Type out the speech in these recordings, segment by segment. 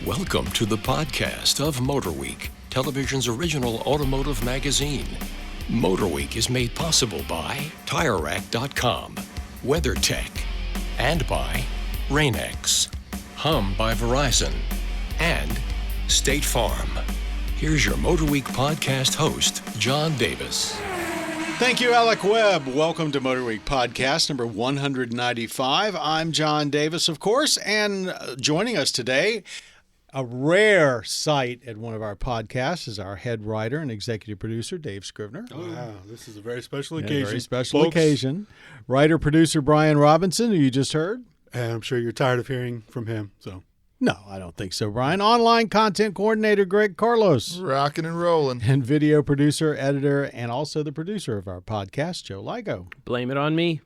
Welcome to the podcast of MotorWeek, television's original automotive magazine. MotorWeek is made possible by TireRack.com, WeatherTech, and by Rain-X, Hum by Verizon, and State Farm. Here's your MotorWeek podcast host, John Davis. Thank you, Alec Webb. Welcome to MotorWeek podcast number 195. I'm John Davis, of course, and joining us today, a rare sight at one of our podcasts, is our head writer and executive producer, Dave Scrivener. Oh, wow. This is a very special occasion. Very special occasion. Writer-producer Brian Robinson, who you just heard. And I'm sure you're tired of hearing from him, so. No, I don't think so, Brian. Online content coordinator Greg Carlos. Rocking and rolling. And video producer, editor, and also the producer of our podcast, Joe Ligo. Blame it on me.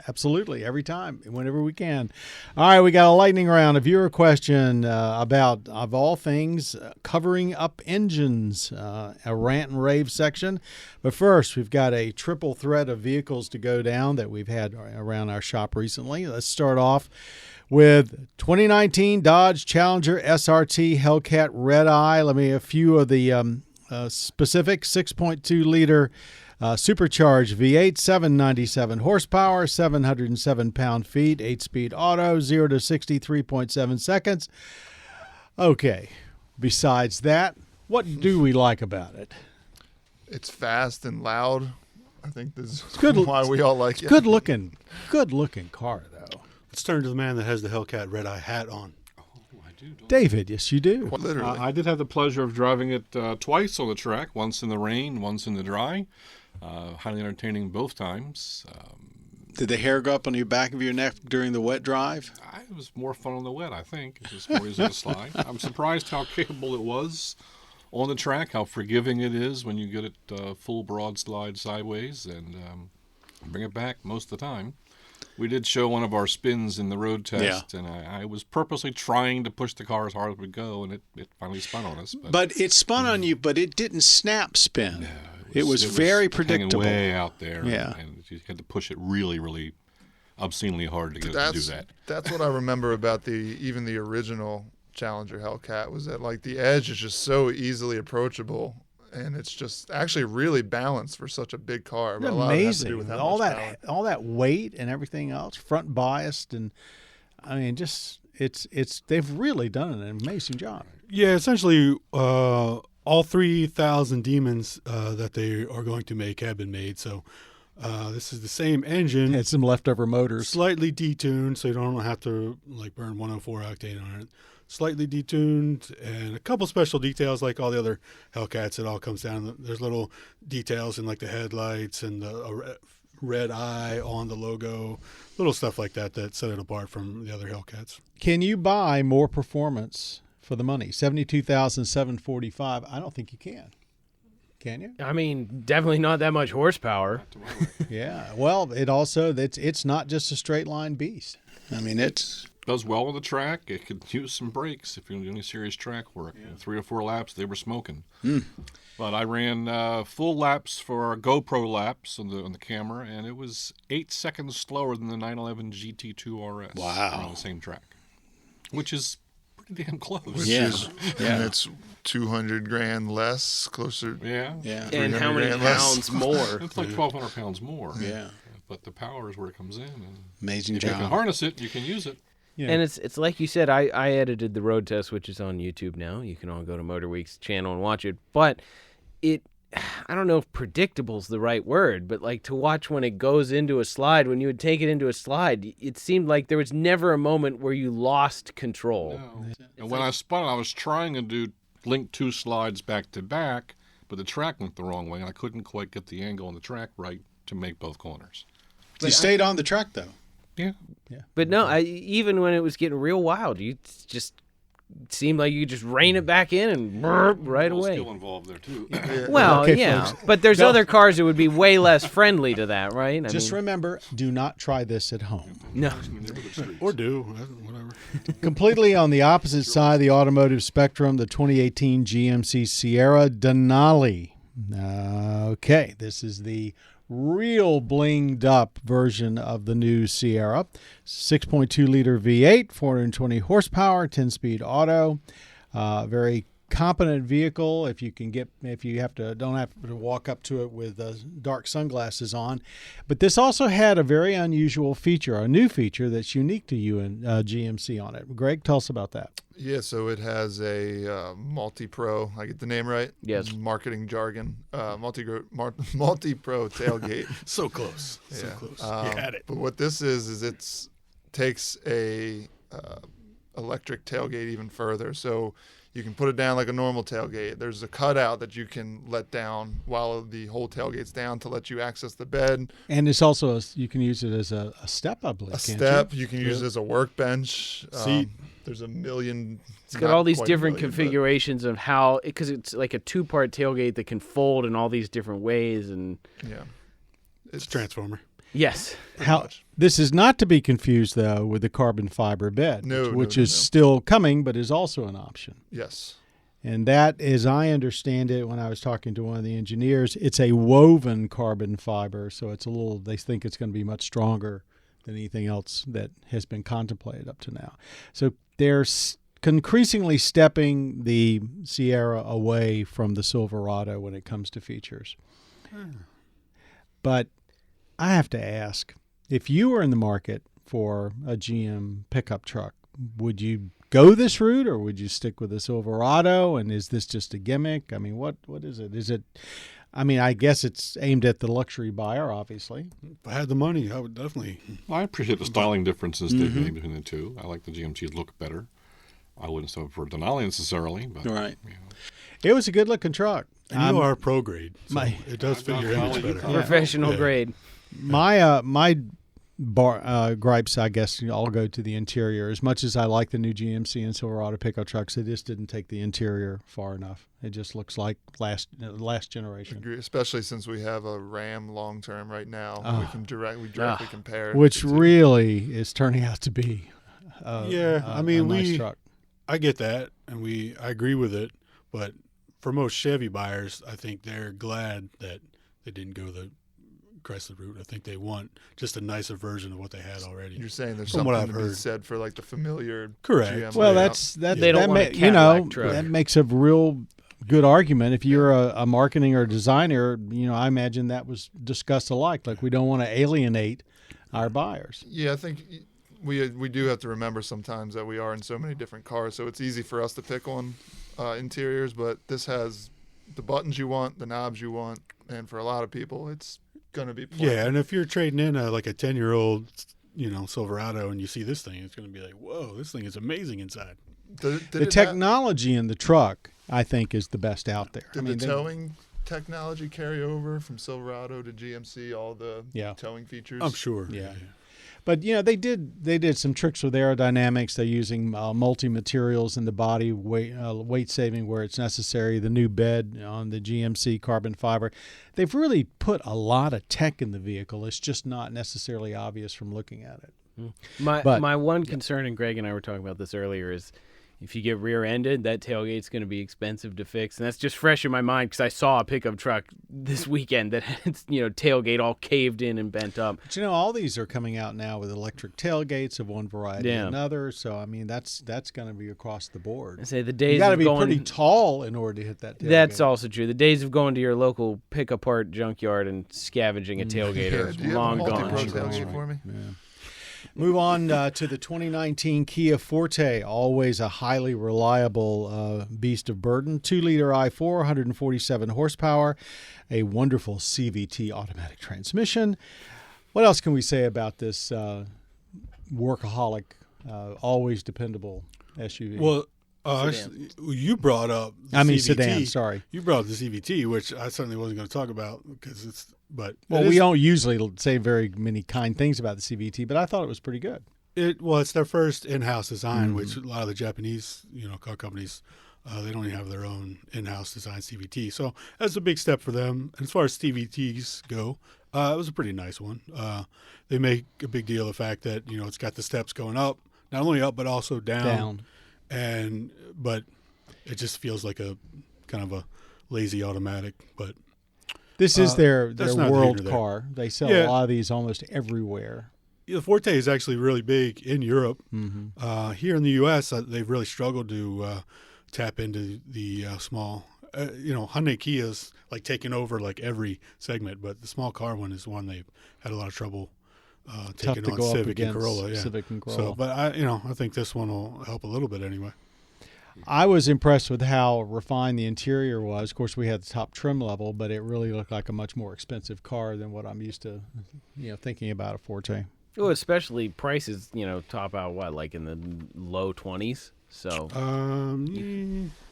Absolutely. Every time, whenever we can. All right, we got a lightning round. A viewer question about, of all things, covering up engines, a rant and rave section. But first, we've got a triple threat of vehicles to go down that we've had around our shop recently. Let's start off with 2019 Dodge Challenger SRT Hellcat Redeye. Let me a few of the specific 6.2-liter supercharged V8, 797 horsepower, 707 pound-feet, 8-speed auto, 0 to 60, 3.7 seconds. Okay, besides that, what do we like about it? It's fast and loud. I think this is good, why we all like it. Good looking car, though. Let's turn to the man that has the Hellcat Redeye hat on. David, yes, you do. Literally. I did have the pleasure of driving it twice on the track, once in the rain, once in the dry. Highly entertaining both times. Did the hair go up on the back of your neck during the wet drive? It was more fun on the wet, I think. It was more easy to slide. I'm surprised how capable it was on the track, how forgiving it is when you get it full broad slide sideways and bring it back most of the time. We did show one of our spins in the road test, and I was purposely trying to push the car as hard as we go, and it finally spun on us. But it spun on you, but it didn't snap spin. No, it was very predictable. Way out there, yeah. And you had to push it really, really obscenely hard to get it to do that. That's what I remember about even the original Challenger Hellcat, was that like the edge is just so easily approachable. And it's just actually really balanced for such a big car. But amazing. With all that weight and everything else, front biased, and I mean, just it's they've really done an amazing job. Yeah, essentially, all 3,000 demons that they are going to make have been made. So this is the same engine. Had some leftover motors, slightly detuned, so you don't have to like burn 104 octane on it. Slightly detuned, and a couple special details like all the other Hellcats. It all comes down. There's little details in like the headlights and the red eye on the logo, little stuff like that set it apart from the other Hellcats. Can you buy more performance for the money? $72,745. I don't think you can. Can you? I mean, definitely not that much horsepower. Yeah. Well, it's not just a straight line beast. I mean, it does well on the track. It could use some brakes if you're doing any serious track work. Yeah. 3 or 4 laps, they were smoking. But I ran full laps for GoPro laps on the camera, and it was 8 seconds slower than the 911 GT2 RS. Wow. On the same track, which is pretty damn close. And it's $200,000 less, closer. Yeah. And how many pounds more? It's like 1,200 pounds more. Yeah. But the power is where it comes in. And amazing if job. you can harness it, you can use it. Yeah. And it's like you said, I edited the road test, which is on YouTube now. You can all go to MotorWeek's channel and watch it. But I don't know if predictable is the right word, but like to watch when it goes into a slide, when you would take it into a slide, it seemed like there was never a moment where you lost control. No. And when I spun, I was trying to link 2 slides back to back, but the track went the wrong way, and I couldn't quite get the angle on the track right to make both corners. You stayed on the track, though. Yeah. But no, even when it was getting real wild, you just seemed like you could just rein it back in and right away. Skill involved there too. Well, okay, yeah, folks. but there's other cars that would be way less friendly to that, right? Just remember, do not try this at home. No. Or do, whatever. Completely on the opposite side of the automotive spectrum, the 2018 GMC Sierra Denali. Okay, this is the real blinged up version of the new Sierra. 6.2 liter V8, 420 horsepower, 10-speed auto. Very competent vehicle if you don't have to walk up to it with dark sunglasses on. But this also had a very unusual feature, a new feature that's unique to you and GMC on it. Greg, tell us about that. Yeah, so it has a multi-pro, I get the name right? Yes. Marketing jargon. Multi-pro tailgate. So close. So close. You had it. But what this is it takes a electric tailgate even further. So you can put it down like a normal tailgate. There's a cutout that you can let down while the whole tailgate's down to let you access the bed. And it's also you can use it as a step, I believe. You can use it as a workbench. Seat. There's a million. It's got all these different configurations of how, because it's like a 2-part tailgate that can fold in all these different ways, and It's a transformer. yes, This is not to be confused though with the carbon fiber bed, which is still coming, but is also an option. Yes. And that, as I understand it, when I was talking to one of the engineers, it's a woven carbon fiber, so they think it's going to be much stronger than anything else that has been contemplated up to now. So they're increasingly stepping the Sierra away from the Silverado when it comes to features. But I have to ask, if you were in the market for a GM pickup truck, would you go this route or would you stick with the Silverado? And is this just a gimmick? I mean, what is it? I guess it's aimed at the luxury buyer, obviously. If I had the money, I would definitely. I appreciate the styling differences they've made between the two. I like the GMC's look better. I wouldn't say for Denali necessarily, but right. It was a good looking truck. And you are pro grade, so it does fit your image better. professional grade. My gripes, I guess, all go to the interior. As much as I like the new GMC and Silverado pickup trucks, they just didn't take the interior far enough. It just looks like last generation. Agree, especially since we have a Ram long term right now. We directly compare it. Which really is turning out to be a nice truck. I get that, and I agree with it, but for most Chevy buyers, I think they're glad that they didn't go the Chrysler route. I think they want just a nicer version of what they had already. You're saying there's From what something I've to be heard. said for like the familiar Correct. GM Well, layout. They don't want a Cadillac truck. That makes a real good argument. If you're a marketing or designer, I imagine that was discussed alike. Like, we don't want to alienate our buyers. Yeah, I think we do have to remember sometimes that we are in so many different cars, so it's easy for us to pick on interiors, but this has the buttons you want, the knobs you want, and for a lot of people, it's going to be plenty. Yeah, and if you're trading in like a 10-year-old, Silverado, and you see this thing, it's going to be like, whoa, this thing is amazing inside. The technology in the truck, I think, is the best out there. Did the towing technology carry over from Silverado to GMC, all the towing features? I'm sure. Yeah. But they did some tricks with aerodynamics. They're using multi-materials in the body, weight saving where it's necessary. The new bed on the GMC carbon fiber. They've really put a lot of tech in the vehicle. It's just not necessarily obvious from looking at it. My one concern, and Greg and I were talking about this earlier, is if you get rear-ended, that tailgate's going to be expensive to fix. And that's just fresh in my mind because I saw a pickup truck this weekend that had its tailgate all caved in and bent up. But all these are coming out now with electric tailgates of one variety and another. So that's going to be across the board. I say the days you got to of be going, pretty tall in order to hit that tailgate. That's also true. The days of going to your local pick-apart junkyard and scavenging a tailgate are do you long have a gone. multi-pro tailgate for me? Yeah. Move on to the 2019 Kia Forte, always a highly reliable beast of burden. 2-liter i4, 147 horsepower, a wonderful CVT automatic transmission. What else can we say about this workaholic, always dependable SUV? Well, you brought up the CVT. Sedan, sorry. You brought up the CVT, which I certainly wasn't going to talk about because we don't usually say very many kind things about the CVT, but I thought it was pretty good. It's their first in-house design, which a lot of the Japanese, car companies, they don't even have their own in-house design CVT. So that's a big step for them. And as far as CVTs go, it was a pretty nice one. They make a big deal of the fact that, it's got the steps going up, not only up, but also down. But it just feels like a kind of a lazy automatic, but this is their world there. car. They sell a lot of these almost everywhere. The Forte is actually really big in Europe. Mm-hmm. Here in the U.S., they've really struggled to tap into the small. Hyundai Kia's like taking over like every segment, but the small car one is one they've had a lot of trouble Tough taking to on go up Civic and against Corolla. Yeah. Civic and Corolla. So, but I think this one will help a little bit anyway. I was impressed with how refined the interior was. Of course, we had the top trim level, but it really looked like a much more expensive car than what I'm used to, thinking about a Forte. Well, especially prices, top out like in the low 20s. So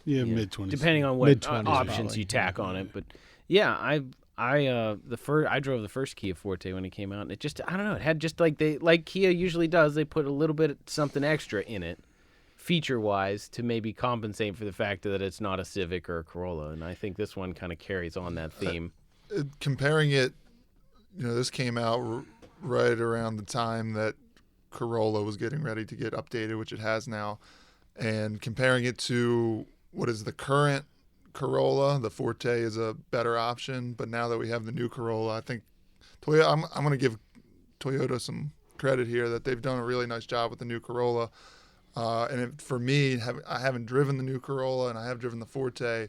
mid-20s. depending on what Mid-20s options probably. you tack on it. But yeah, I drove the first Kia Forte when it came out, and it just, I don't know, it had just like Kia usually does. They put a little bit of something extra in it, feature-wise, to maybe compensate for the fact that it's not a Civic or a Corolla. And I think this one kind of carries on that theme. Comparing it, this came out right around the time that Corolla was getting ready to get updated, which it has now. And comparing it to what is the current Corolla, the Forte is a better option. But now that we have the new Corolla, I think Toyota, I'm going to give Toyota some credit here that they've done a really nice job with the new Corolla. For me, I haven't driven the new Corolla and I have driven the Forte,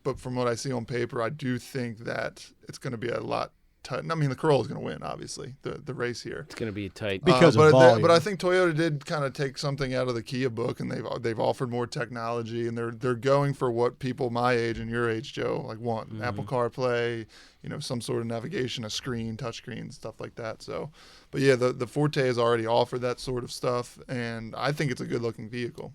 but from what I see on paper, I do think that it's going to be a lot tight. I mean, the Corolla is going to win, obviously, the race here. It's going to be tight. Because of volume. But I think Toyota did kind of take something out of the Kia book, and they've offered more technology, and they're going for what people my age and your age, Joe, want. Mm-hmm. Apple CarPlay, some sort of navigation, a screen, touch screen, stuff like that. So, but yeah, the Forte has already offered that sort of stuff, and I think it's a good looking vehicle.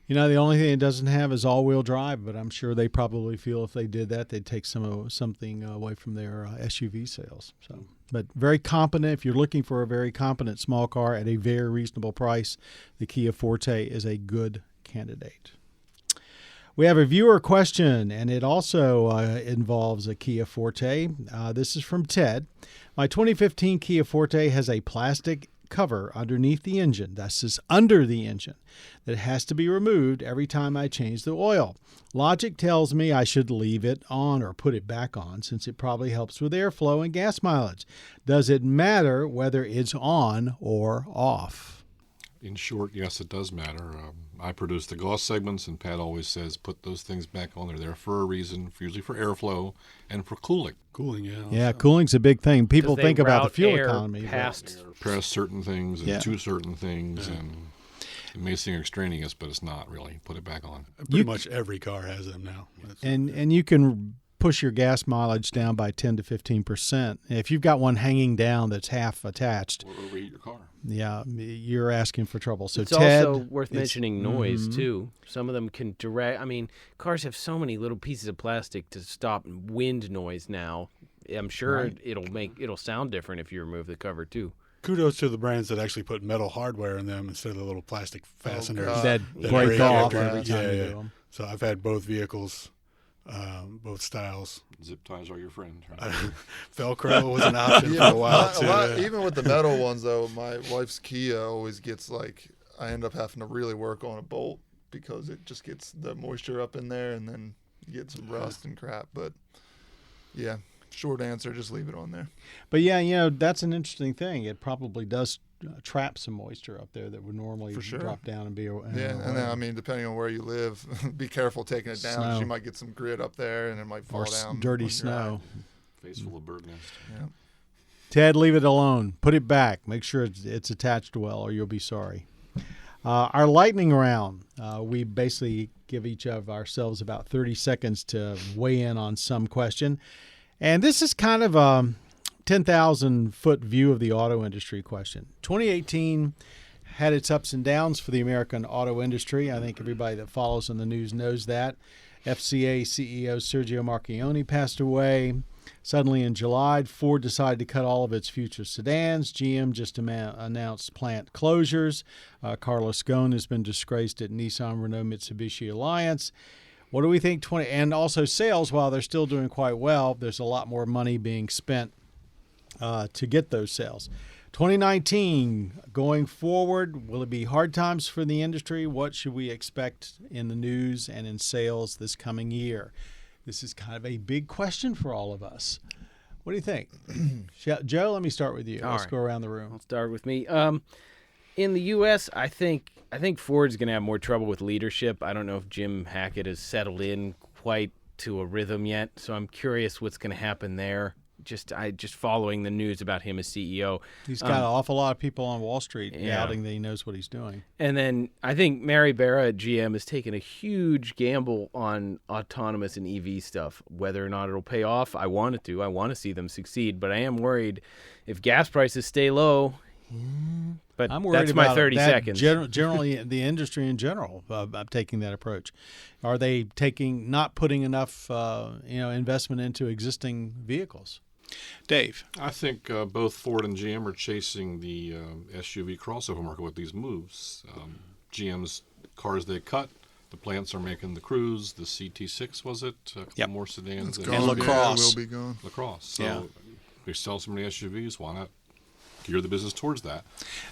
The only thing it doesn't have is all-wheel drive, but I'm sure they probably feel if they did that, they'd take something away from their SUV sales. So, but very competent. If you're looking for a very competent small car at a very reasonable price, the Kia Forte is a good candidate. We have a viewer question, and it also involves a Kia Forte. This is from Ted. My 2015 Kia Forte has a plastic cover underneath the engine, this is under the engine, that has to be removed every time I change the oil. Logic tells me I should leave it on or put it back on since it probably helps with airflow and gas mileage. Does it matter whether it's on or off? In short, yes, it does matter. I produce the gloss segments, and Pat always says put those things back on. They're there for a reason, usually for airflow and for cooling. Cooling, yeah. Yeah, cooling's a big thing. People think about the fuel economy. Past Press certain things and to certain things, and it may seem extraneous, but it's not really. Put it back on. Pretty much every car has them now. And you can push your gas mileage down by 10 to 15%. If you've got one hanging down that's half attached, Or overheat your car. yeah, you're asking for trouble. So it's Ted, also worth mentioning noise too. Some of them can cars have so many little pieces of plastic to stop wind noise now. I'm sure it'll sound different if you remove the cover too. Kudos to the brands that actually put metal hardware in them instead of the little plastic fasteners that that break off after- every time you do them. So I've had both vehicles, both styles. Zip ties are your friend. Right? Velcro was an option for a while too. Even with the metal ones, though, my wife's Kia always gets I end up having to really work on a bolt because it just gets the moisture up in there, and then you get some rust and crap. But yeah, short answer, just leave it on there. But yeah, that's an interesting thing. It probably does trap some moisture up there that would normally For sure. drop down and be. And then depending on where you live, be careful taking it down. 'Cause you might get some grit up there, and it might fall or down. dirty when you're snow. out. Face full of bird nest. Yeah. Ted, leave it alone. Put it back. Make sure it's attached well, or you'll be sorry. Our lightning round, we basically give each of ourselves about 30 seconds to weigh in on some question. And this is kind of a 10,000-foot view of the auto industry question. 2018 had its ups and downs for the American auto industry. I think everybody that follows in the news knows that. FCA CEO Sergio Marchionne passed away. Suddenly in July, Ford decided to cut all of its future sedans. GM just announced plant closures. Carlos Ghosn has been disgraced at Nissan, Renault, Mitsubishi Alliance. What do we think? And also sales, while they're still doing quite well, there's a lot more money being spent to get those sales. 2019, going forward, will it be hard times for the industry? What should we expect in the news and in sales this coming year? This is kind of a big question for all of us. What do you think? Joe, let me start with you. Let's go around the room. I'll start with me. In the U.S., I think Ford's going to have more trouble with leadership. I don't know if Jim Hackett has settled in quite to a rhythm yet, so I'm curious what's going to happen there. Just following the news about him as CEO. He's got an awful lot of people on Wall Street doubting that he knows what he's doing. And then I think Mary Barra at GM has taken a huge gamble on autonomous and EV stuff. Whether or not it'll pay off, I want it to. I want to see them succeed, but I am worried if gas prices stay low. But I'm worried that's about my 30 that seconds. Generally, the industry in general, I'm taking that approach. Are they not putting enough, investment into existing vehicles? Dave, I think both Ford and GM are chasing the SUV crossover market with these moves. GM's cars they cut, the plants are making the Cruise, the CT6 was it? A couple more sedans. And LaCrosse. Will be gone. LaCrosse. So we sell so many SUVs, why not gear the business towards that?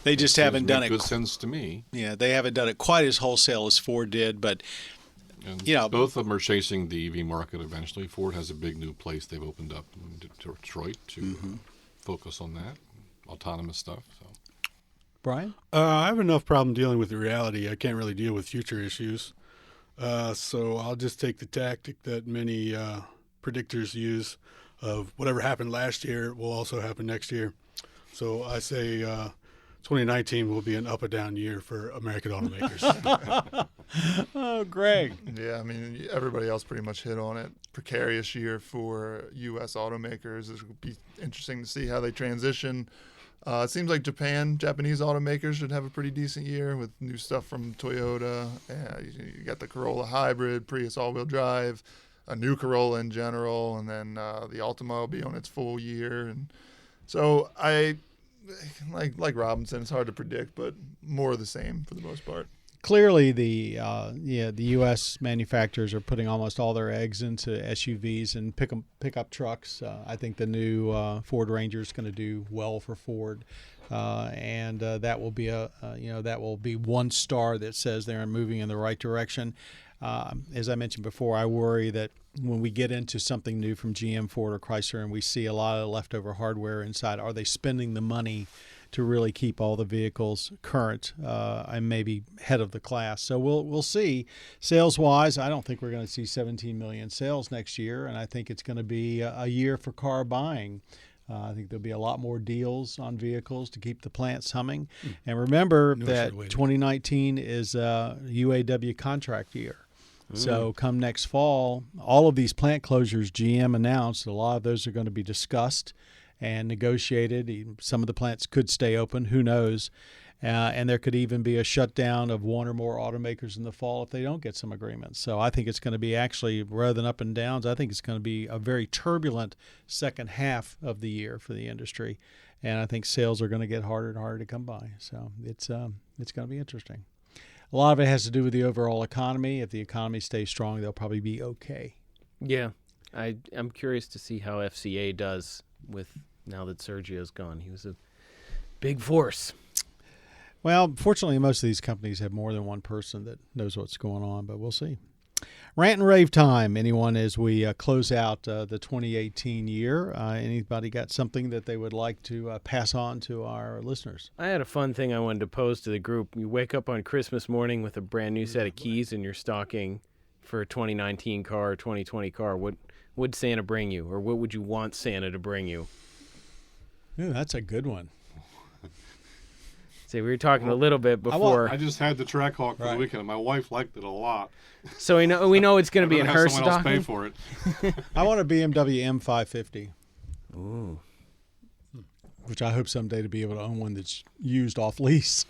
They just haven't done it. Good sense to me. Yeah, they haven't done it quite as wholesale as Ford did, but And you know, both of them are chasing the EV market eventually. Ford has a big new place they've opened up in Detroit to focus on that, autonomous stuff. So. Brian? I have enough problem dealing with the reality. I can't really deal with future issues. So I'll just take the tactic that many predictors use of whatever happened last year will also happen next year. So I say 2019 will be an up or down year for American automakers. Oh, Greg. Yeah, I mean, everybody else pretty much hit on it. Precarious year for U.S. automakers. It will be interesting to see how they transition. It seems like Japanese automakers should have a pretty decent year with new stuff from Toyota. Yeah, you got the Corolla Hybrid, Prius all-wheel drive, a new Corolla in general, and then the Altima will be on its full year. And so I like Robinson. It's hard to predict, but more of the same for the most part. Clearly, the U.S. manufacturers are putting almost all their eggs into SUVs and pickup trucks. I think the new Ford Ranger is going to do well for Ford, and that will be one star that says they're moving in the right direction. As I mentioned before, I worry that when we get into something new from GM, Ford, or Chrysler, and we see a lot of leftover hardware inside, are they spending the money to really keep all the vehicles current and maybe head of the class? So we'll see. Sales-wise, I don't think we're going to see 17 million sales next year, and I think it's going to be a year for car buying. I think there'll be a lot more deals on vehicles to keep the plants humming. And remember that 2019 is a UAW contract year. So come next fall, all of these plant closures GM announced, a lot of those are going to be discussed and negotiated. Some of the plants could stay open, who knows. And there could even be a shutdown of one or more automakers in the fall if they don't get some agreements. So I think it's going to be actually, rather than up and downs, I think it's going to be a very turbulent second half of the year for the industry. And I think sales are going to get harder and harder to come by. So it's going to be interesting. A lot of it has to do with the overall economy. If the economy stays strong, they'll probably be okay. Yeah, I'm curious to see how FCA does with now that Sergio's gone. He was a big force. Well, fortunately, most of these companies have more than one person that knows what's going on, but we'll see. Rant and rave time, anyone, as we close out the 2018 year. Anybody got something that they would like to pass on to our listeners? I had a fun thing I wanted to pose to the group. You wake up on Christmas morning with a brand new set of keys in your stocking for a 2019 car or 2020 car. What would Santa bring you, or what would you want Santa to bring you? Ooh, that's a good one. See, we were talking a little bit before. I just had the Trackhawk for the weekend, and my wife liked it a lot. So we know it's going to be in her someone else pay stocking. for it. I want a BMW M550. Ooh. Which I hope someday to be able to own one that's used off lease.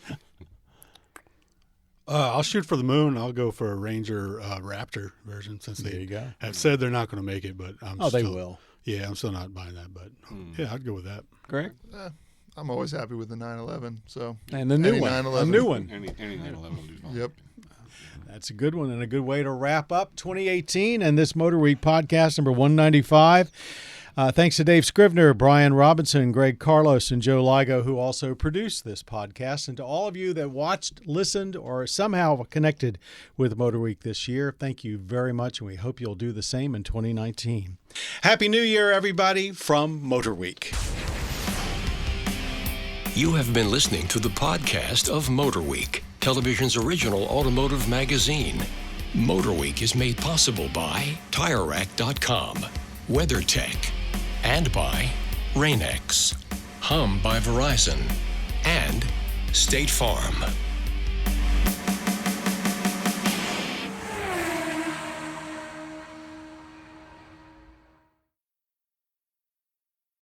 I'll shoot for the moon. I'll go for a Ranger Raptor version since There they you go. have said they're not going to make it, but They will. Yeah, I'm still not buying that, but yeah, I'd go with that. Greg? I'm always happy with the 911. So And the new Any one. 911. A new one. Any 911 will do fine. Yep. That's a good one and a good way to wrap up 2018 and this MotorWeek podcast number 195. Thanks to Dave Scrivener, Brian Robinson, Greg Carlos, and Joe Ligo, who also produced this podcast. And to all of you that watched, listened, or somehow connected with MotorWeek this year, thank you very much, and we hope you'll do the same in 2019. Happy New Year, everybody, from MotorWeek. You have been listening to the podcast of MotorWeek, television's original automotive magazine. MotorWeek is made possible by TireRack.com, WeatherTech, and by Rain-X, Hum by Verizon, and State Farm.